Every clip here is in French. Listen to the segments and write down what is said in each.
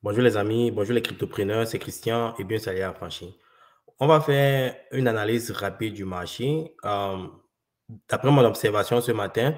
Bonjour les amis, bonjour les cryptopreneurs, c'est Christian et bien salut à Franchi. On va faire une analyse rapide du marché. D'après mon observation ce matin,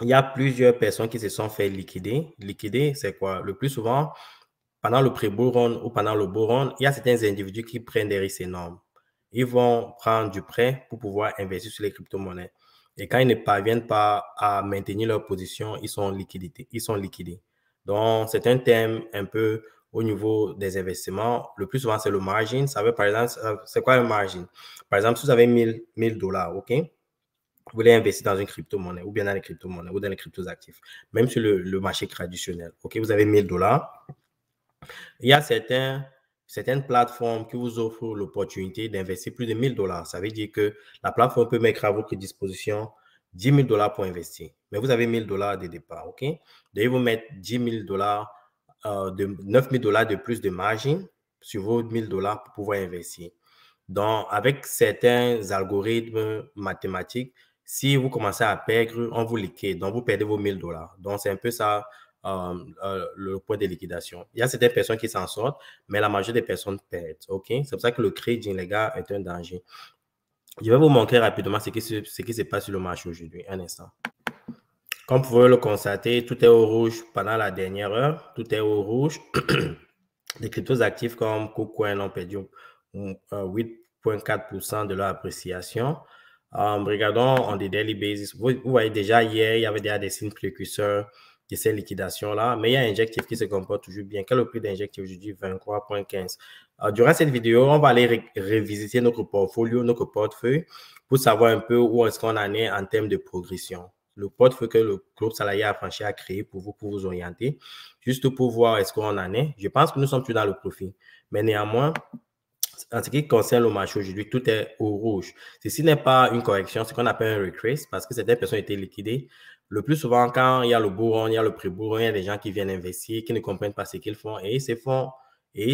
il y a plusieurs personnes qui se sont fait liquider. Liquider, c'est quoi? Le plus souvent, pendant le pré-bull run ou pendant le bull run, il y a certains individus qui prennent des risques énormes. Ils vont prendre du prêt pour pouvoir investir sur les crypto-monnaies. Et quand ils ne parviennent pas à maintenir leur position, ils sont liquidés. Donc, c'est un thème un peu au niveau des investissements. Le plus souvent, c'est le margin. Ça veut, par exemple, c'est quoi un margin? Par exemple, si vous avez 1000 dollars, OK? Vous voulez investir dans une crypto-monnaie ou bien dans les crypto-monnaies ou dans les cryptos-actifs, même sur le marché traditionnel. OK? Vous avez 1000 dollars. Il y a certaines plateformes qui vous offrent l'opportunité d'investir plus de 1000 dollars. Ça veut dire que la plateforme peut mettre à votre disposition 10 000 dollars pour investir. Mais vous avez 1000 dollars de départ, OK? Devez vous mettre 10 000 dollars, 9 000 dollars de plus de margin sur vos 1000 dollars pour pouvoir investir. Donc, avec certains algorithmes mathématiques, si vous commencez à perdre, on vous liquide. Donc, vous perdez vos 1000 dollars. Donc, c'est un peu ça le point de liquidation. Il y a certaines personnes qui s'en sortent, mais la majorité des personnes perdent. OK? C'est pour ça que le trading, les gars, est un danger. Je vais vous montrer rapidement ce qui se passe sur le marché aujourd'hui. Un instant. Comme vous pouvez le constater, tout est au rouge pendant la dernière heure. Tout est au rouge. Les cryptos actifs comme KuCoin ont perdu 8,4% de leur appréciation. Regardons on the daily basis. Vous voyez déjà hier, il y avait déjà des signes précurseurs de ces liquidations-là, mais il y a un injectif qui se comporte toujours bien. Quel est le prix d'injectif aujourd'hui? 23,15. Durant cette vidéo, on va aller revisiter notre portfolio, notre portefeuille, pour savoir un peu où est-ce qu'on en est en termes de progression. Le portefeuille que le Club Salarié Affranchi a créé pour vous orienter, juste pour voir est-ce qu'on en est. Je pense que nous sommes tous dans le profit. Mais néanmoins, en ce qui concerne le marché aujourd'hui, tout est au rouge. Ceci n'est pas une correction, c'est ce qu'on appelle un retrace parce que certaines personnes ont été liquidées. Le plus souvent, quand il y a le bull run, il y a le pré-bull run, il y a des gens qui viennent investir, qui ne comprennent pas ce qu'ils font et ils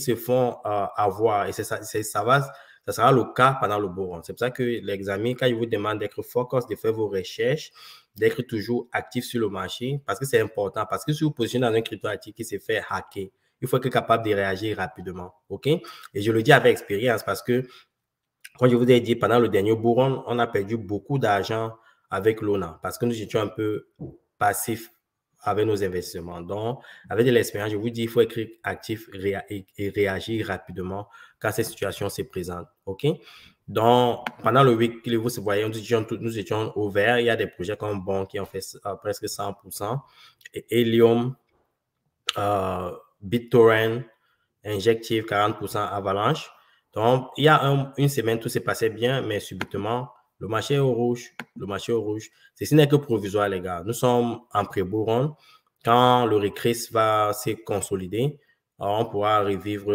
se font avoir. Et ça sera le cas pendant le bull run. C'est pour ça que l'examen, quand il vous demande d'être focus, de faire vos recherches, d'être toujours actif sur le marché, parce que c'est important. Parce que si vous positionnez dans un crypto actif qui se fait hacker, il faut être capable de réagir rapidement. OK? Et je le dis avec expérience parce que, comme je vous ai dit, pendant le dernier bull run, on a perdu beaucoup d'argent avec Luna parce que nous étions un peu passifs avec nos investissements. Donc, avec de l'expérience, je vous dis, il faut être actif et réagir rapidement quand cette situation se présente. OK? Donc, pendant le week, vous voyez, nous étions au vert. Il y a des projets comme Bon qui ont fait presque 100%. Et Helium, BitTorrent, Injective, 40%, Avalanche. Donc, il y a une semaine, tout s'est passé bien, mais subitement, le marché est au rouge. Le marché est au rouge. Ceci n'est que provisoire, les gars. Nous sommes en pré-bull run. Quand le retrace va se consolider, on pourra revivre,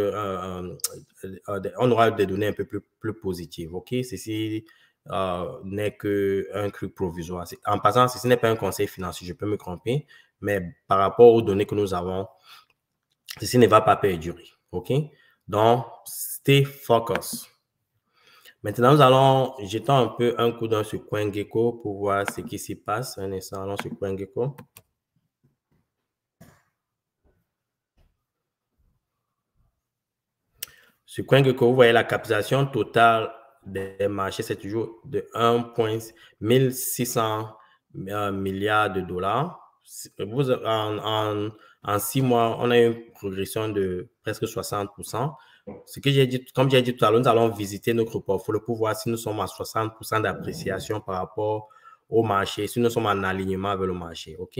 on aura des données un peu plus positives. OK? Ceci n'est qu'un truc provisoire. En passant, ceci n'est pas un conseil financier, je peux me tromper, mais par rapport aux données que nous avons, ceci ne va pas perdurer. OK? Donc, stay focus. Maintenant, nous allons jeter un peu un coup d'œil sur CoinGecko pour voir ce qui s'y passe. Un instant, allons sur CoinGecko. Sur CoinGecko, vous voyez la capitalisation totale des marchés, c'est toujours de 1,1600 milliards de dollars. En 6 mois, on a une progression de presque 60%. Ce que j'ai dit, comme j'ai dit tout à l'heure, nous allons visiter notre portfolio pour voir si nous sommes à 60% d'appréciation par rapport au marché, si nous sommes en alignement avec le marché. OK?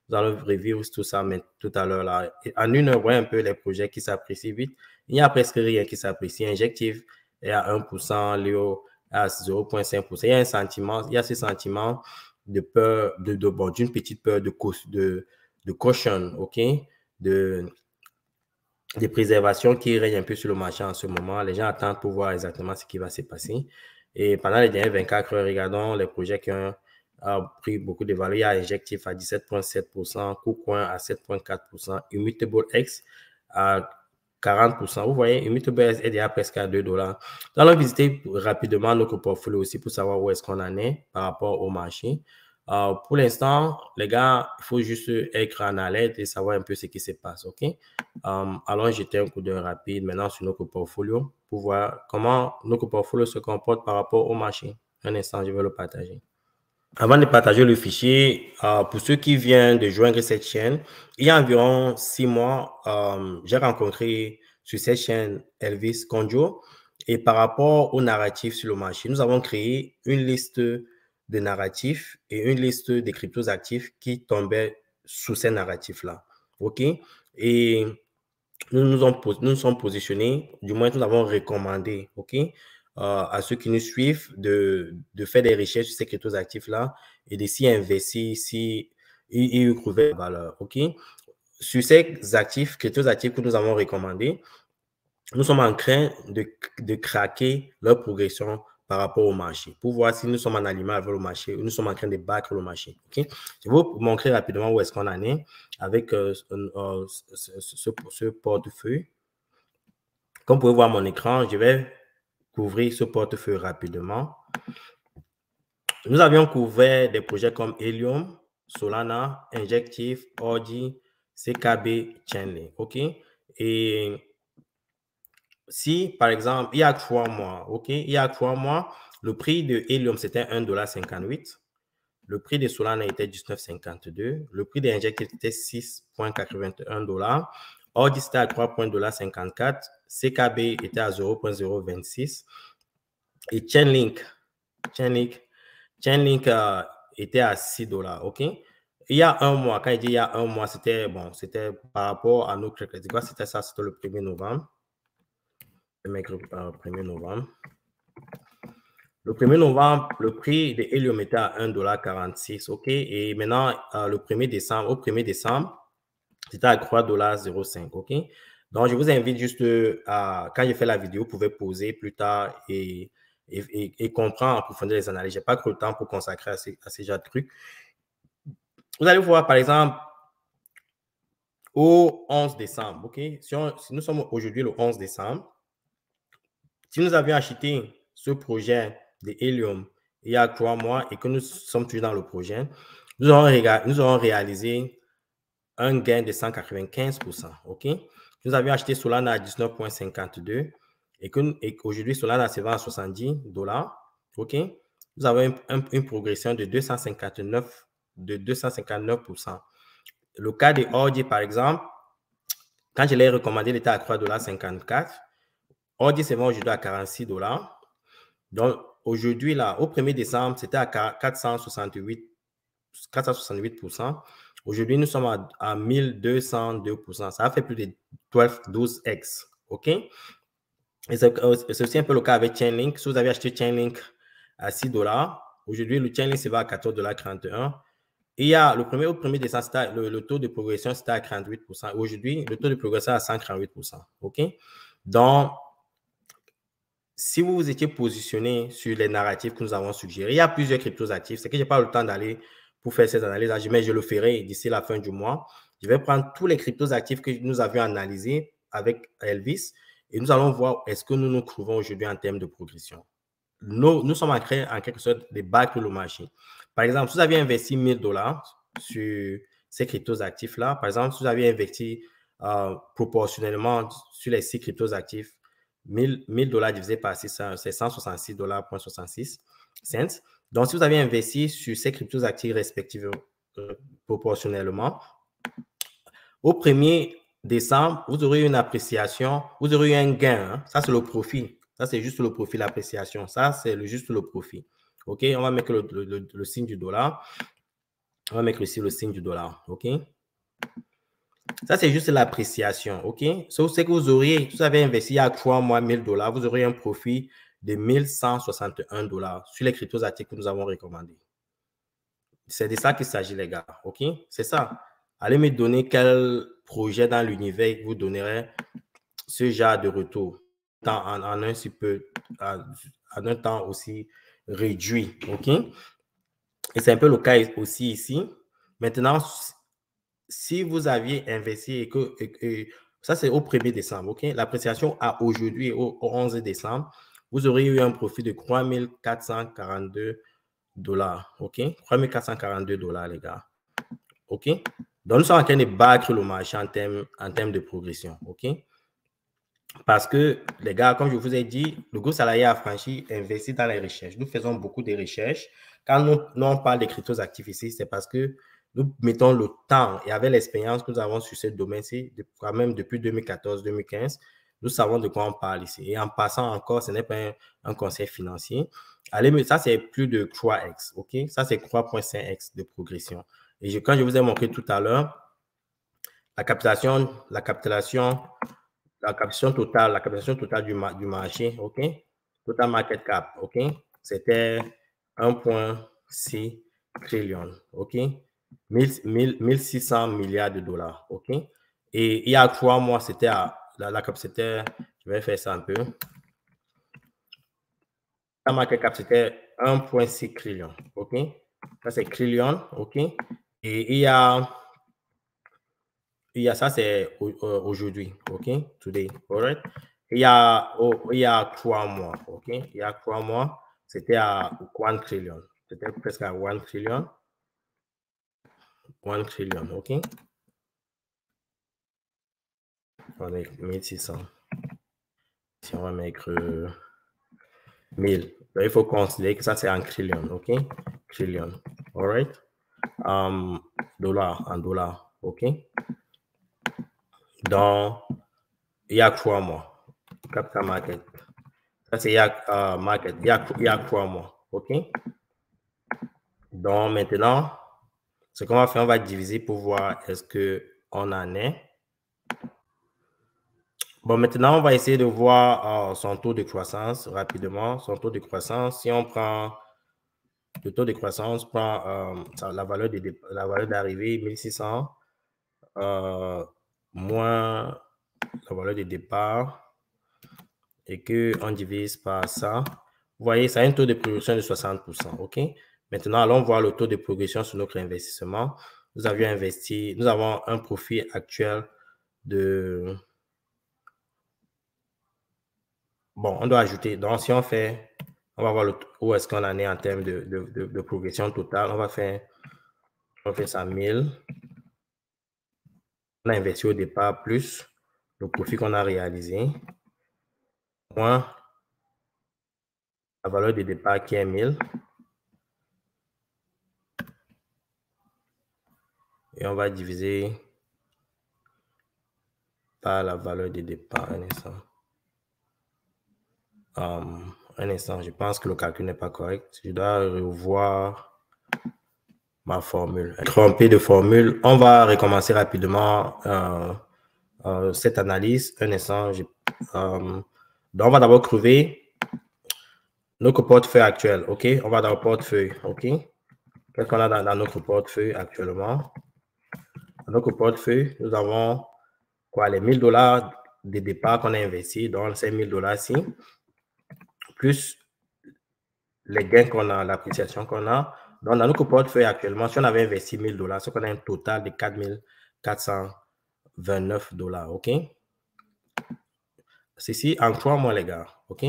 Nous allons revivre tout ça mais tout à l'heure. Là. En une heure, voyez un peu les projets qui s'apprécient vite. Il n'y a presque rien qui s'apprécie. Injective est à 1%, Léo à 0,5%. Il y a un sentiment, il y a ce sentiment de peur, d'une petite peur de caution, OK? De préservation qui règne un peu sur le marché en ce moment. Les gens attendent pour voir exactement ce qui va se passer. Et pendant les dernières 24 heures, regardons les projets qui ont pris beaucoup de valeur. Il y a Injective à 17,7%, KuCoin à 7,4%, Immutable X à 40%. Vous voyez, Immutable X est déjà presque à 2 dollars. Nous allons visiter rapidement notre portfolio aussi pour savoir où est-ce qu'on en est par rapport au marché. Pour l'instant, les gars, il faut juste être en alerte et savoir un peu ce qui se passe, OK? Allons jeter un coup d'œil rapide maintenant sur notre portfolio pour voir comment notre portfolio se comporte par rapport au marché. Un instant, je vais le partager. Avant de partager le fichier, pour ceux qui viennent de joindre cette chaîne, il y a environ 6 mois, j'ai rencontré sur cette chaîne Elvis Conjo et par rapport aux narratifs sur le marché, nous avons créé une liste de narratifs et une liste de cryptos actifs qui tombaient sous ces narratifs-là. OK? Et nous sommes positionnés, du moins nous avons recommandé, OK, à ceux qui nous suivent de faire des recherches sur ces cryptos actifs-là et de s'y investir si ils trouvaient la valeur, OK. Sur ces actifs, cryptos actifs que nous avons recommandés, nous sommes en train de craquer leur progression par rapport au marché pour voir si nous sommes en alignement avec le marché ou nous sommes en train de battre le marché. Okay? Je vais vous montrer rapidement où est-ce qu'on en est avec ce portefeuille. Comme vous pouvez voir mon écran, je vais couvrir ce portefeuille rapidement. Nous avions couvert des projets comme Helium, Solana, Injective, Ordi, CKB, Chainlink. OK? Et si, par exemple, il y a 3 mois, OK, il y a 3 mois, le prix de Helium, c'était 1,58 $. Le prix de Solana était 19,52 $. Le prix d'Injective était 6,81 $. Ordi, c'était à 3,54 $. CKB était à 0,026 $. Et Chainlink était à 6 $. OK? Il y a un mois, quand il dit il y a un mois, c'était bon, c'était par rapport à nos crédits. C'était ça, c'était le 1er novembre. Le 1er novembre. Le 1er novembre, le prix de Helium était à 1,46 $. OK? Et maintenant, au 1er décembre, c'était à 3,05 $. OK? Donc, je vous invite juste à, quand je fais la vidéo, vous pouvez poser plus tard et comprendre en profondeur les analyses. Je n'ai pas trop le temps pour consacrer à ces genres de trucs. Vous allez voir, par exemple, au 11 décembre, OK? Si nous sommes aujourd'hui le 11 décembre, si nous avions acheté ce projet de Helium il y a 3 mois et que nous sommes toujours dans le projet, nous aurons réalisé un gain de 195%. OK? Nous avions acheté Solana à 19,52 et qu'aujourd'hui, Solana se vend à 70 $. OK? Nous avons une progression de 259%. Le cas de Ordi, par exemple, quand je l'ai recommandé, il était à 3,54 $. Ordi se vend aujourd'hui à 46 $. Donc, aujourd'hui, là, au 1er décembre, c'était à 468%. Aujourd'hui, nous sommes à 1202%. Ça a fait plus de 12x. OK? Et c'est aussi un peu le cas avec Chainlink. Si vous avez acheté Chainlink à 6 $, aujourd'hui, le Chainlink se va à 14,31 $. Et il y a au 1er décembre, le taux de progression, c'était à 48%. Aujourd'hui, le taux de progression est à 138%. OK? Donc, si vous vous étiez positionné sur les narratifs que nous avons suggérés, il y a plusieurs cryptos actifs. C'est que je n'ai pas le temps d'aller pour faire ces analyses, mais je le ferai d'ici la fin du mois. Je vais prendre tous les cryptos actifs que nous avions analysés avec Elvis et nous allons voir est-ce que nous nous trouvons aujourd'hui en termes de progression. Nous sommes en quelque sorte de battre le marché. Par exemple, si vous aviez investi 1 000 $ sur ces cryptos actifs-là, par exemple, si vous aviez investi proportionnellement sur les 6 cryptos actifs, 1 000 $ divisé par 6, c'est 166,66 $. Donc, si vous avez investi sur ces cryptos actifs respectivement proportionnellement, au 1er décembre, vous aurez une appréciation, vous aurez un gain. Hein? Ça, c'est le profit. Ça, c'est juste le profit, l'appréciation. Ça, c'est juste le profit. OK? On va mettre le signe du dollar. On va mettre ici le signe du dollar. OK? Ça, c'est juste l'appréciation. OK? C'est que vous auriez, si vous avez investi il y a 3 mois 1 000 $, vous aurez un profit de 1 161 $ sur les cryptos actifs que nous avons recommandés. C'est de ça qu'il s'agit, les gars. OK? C'est ça. Allez me donner quel projet dans l'univers vous donnerait ce genre de retour en un si peu, en un temps aussi réduit. OK? Et c'est un peu le cas aussi ici. Maintenant, si vous aviez investi et ça, c'est au 1er décembre, OK? L'appréciation à aujourd'hui, au 11 décembre, vous aurez eu un profit de 3 442 dollars, OK? 3442 dollars, les gars. OK? Donc, nous sommes en train de battre le marché en termes de progression, OK? Parce que, les gars, comme je vous ai dit, le groupe Salarié Affranchi investit dans les recherches. Nous faisons beaucoup de recherches. Quand nous on parle des cryptos actifs ici, c'est parce que nous mettons le temps et avec l'expérience que nous avons sur ce domaine-ci, quand même depuis 2014-2015, nous savons de quoi on parle ici. Et en passant encore, ce n'est pas un conseil financier. Allez, ça, c'est plus de 3x, OK? Ça, c'est 3,5x de progression. Et quand je vous ai montré tout à l'heure, la captation totale du marché, OK? Total market cap, OK? C'était 1,6 trillion, OK? 1600 milliards de dollars, OK? Et il y a 3 mois, c'était la capacité, je vais faire ça un peu. La market cap, c'était 1,6 trillion, OK? Ça, c'est trillion, OK? Et il y a ça, c'est aujourd'hui, OK? Today, all right? Il y a 3 mois, OK? Il y a 3 mois, c'était à 1 trillion. C'était presque à 1 trillion. 1 trillion, OK? On va mettre 1600. Si on va mettre 1000. Donc, il faut considérer que ça, c'est en trillion, OK? Trillion, all right? Dollars, en dollars, OK? Donc, il y a 3 mois. Capital market. Ça, c'est il y a 3 mois, OK? Donc, maintenant, ce qu'on va faire, on va diviser pour voir est-ce qu'on en est. Bon, maintenant, on va essayer de voir son taux de croissance rapidement. Son taux de croissance, si on prend le taux de croissance, prend la valeur d'arrivée, 1600, moins la valeur de départ, et qu'on divise par ça. Vous voyez, ça a un taux de progression de 60%, OK? Maintenant, allons voir le taux de progression sur notre investissement. Nous avons un profit actuel de... Bon, on doit ajouter. Donc, si on fait, on va voir où est-ce qu'on en est en termes de progression totale. On fait ça 1000. On a investi au départ plus le profit qu'on a réalisé, moins la valeur de départ qui est 1000. Et on va diviser par la valeur de départ. Un instant, je pense que le calcul n'est pas correct. Je dois revoir ma formule. Trompé de formule. On va recommencer rapidement cette analyse. Un instant. Donc, on va d'abord trouver notre portefeuille actuel. OK? On va dans le portefeuille. OK? Qu'est-ce qu'on a dans notre portefeuille actuellement? Dans notre portefeuille, nous avons quoi? Les 1000 dollars de départ qu'on a investi, donc ces 1000 dollars-ci, plus les gains qu'on a, l'appréciation qu'on a. Donc, dans notre portefeuille actuellement, si on avait investi 1000 dollars, c'est qu'on a un total de 4429 dollars. OK? Ceci en 3 mois, les gars. OK?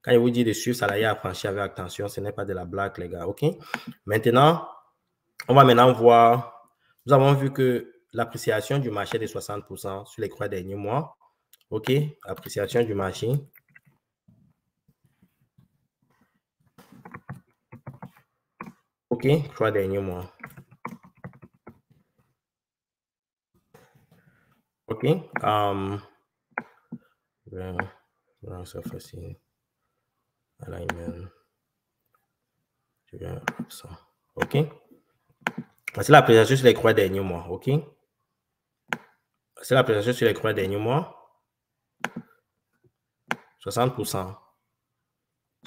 Quand je vous dis de suivre Salarié Affranchi avec attention, ce n'est pas de la blague, les gars. OK? Maintenant, on va maintenant voir. Nous avons vu que l'appréciation du marché est de 60% sur les 3 derniers mois. OK? Appréciation du marché. OK? 3 derniers mois. OK? Ça facile. Alignment. Je viens ça. OK? C'est l'appréciation sur les 3 derniers mois. OK? C'est l'appréciation sur les 3 derniers mois. 60%.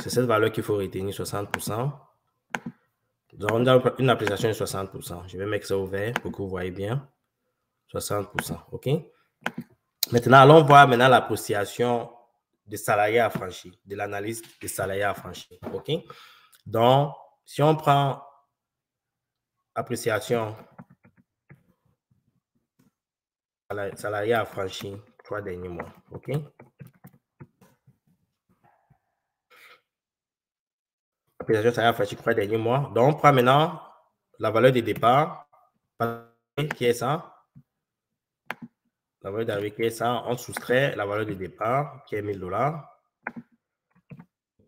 C'est cette valeur qu'il faut retenir, 60%. Donc, on a une appréciation de 60%. Je vais mettre ça ouvert pour que vous voyez bien. 60%. OK? Maintenant, allons voir maintenant l'appréciation des salariés affranchis, de l'analyse des salariés affranchis. OK? Donc, si on prend appréciation salarié affranchi 3 derniers mois. OK? l'appréciation salariale affranchie 3 derniers mois. Donc, on prend maintenant la valeur de départ, qui est ça. La valeur d'arrivée qui est ça. On soustrait la valeur de départ, qui est 1000 $.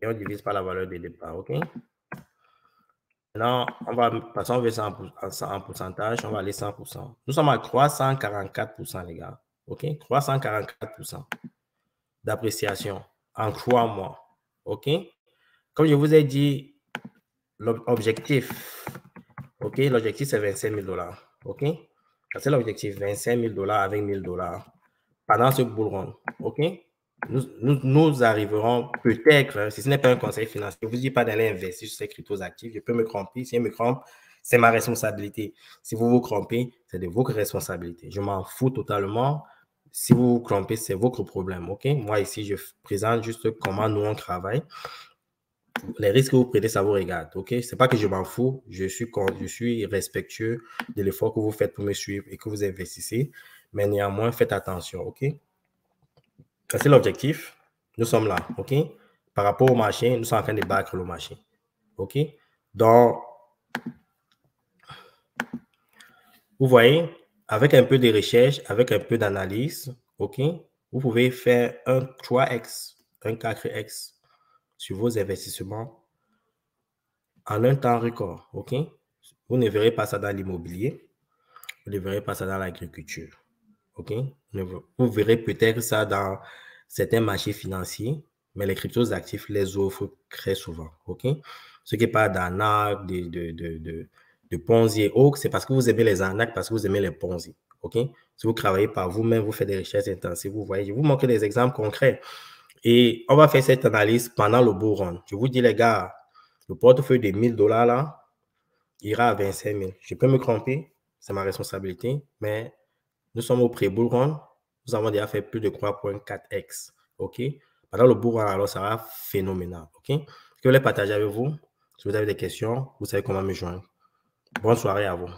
Et on divise par la valeur de départ, OK? Maintenant, on va passer, on veut ça en pourcentage, on va aller 100%. Nous sommes à 344%, les gars. OK? 344% d'appréciation en 3 mois. OK? Comme je vous ai dit, l'objectif, OK? L'objectif, c'est 25 000 $. OK? C'est l'objectif, 25 000 $ avec 1000 $ pendant ce bull run. OK? Nous arriverons peut-être, si ce n'est pas un conseil financier, je ne vous dis pas d'aller investir sur ces cryptos actifs. Je peux me tromper. Si je me trompe, c'est ma responsabilité. Si vous vous trompez, c'est de votre responsabilité. Je m'en fous totalement. Si vous vous trompez, c'est votre problème. OK? Moi, ici, je présente juste comment nous, on travaille. Les risques que vous prenez, ça vous regarde. OK? Ce n'est pas que je m'en fous. Je suis respectueux de l'effort que vous faites pour me suivre et que vous investissez. Mais néanmoins, faites attention. OK? C'est l'objectif. Nous sommes là, OK? Par rapport au marché, nous sommes en train de battre le marché, OK? Donc, vous voyez, avec un peu de recherche, avec un peu d'analyse, OK? Vous pouvez faire un 3x, un 4x sur vos investissements en un temps record, OK? Vous ne verrez pas ça dans l'immobilier, vous ne verrez pas ça dans l'agriculture, OK? Vous verrez peut-être ça dans certains marchés financiers, mais les cryptos actifs les offrent très souvent, OK? Ce qui n'est pas d'arnaque, de Ponzi et autres, c'est parce que vous aimez les arnaques, parce que vous aimez les Ponzi, OK? Si vous travaillez par vous-même, vous faites des recherches intensives, vous voyez, je vous montre des exemples concrets. Et on va faire cette analyse pendant le bull run. Je vous dis, les gars, le portefeuille de 1000 $ là, ira à 25 000. Je peux me tromper, c'est ma responsabilité, mais nous sommes au pré-bull run. Nous avons déjà fait plus de 3.4x. OK? Pendant le bull run, alors, ça va phénoménal. OK? Je voulais partager avec vous. Si vous avez des questions, vous savez comment me joindre. Bonne soirée à vous.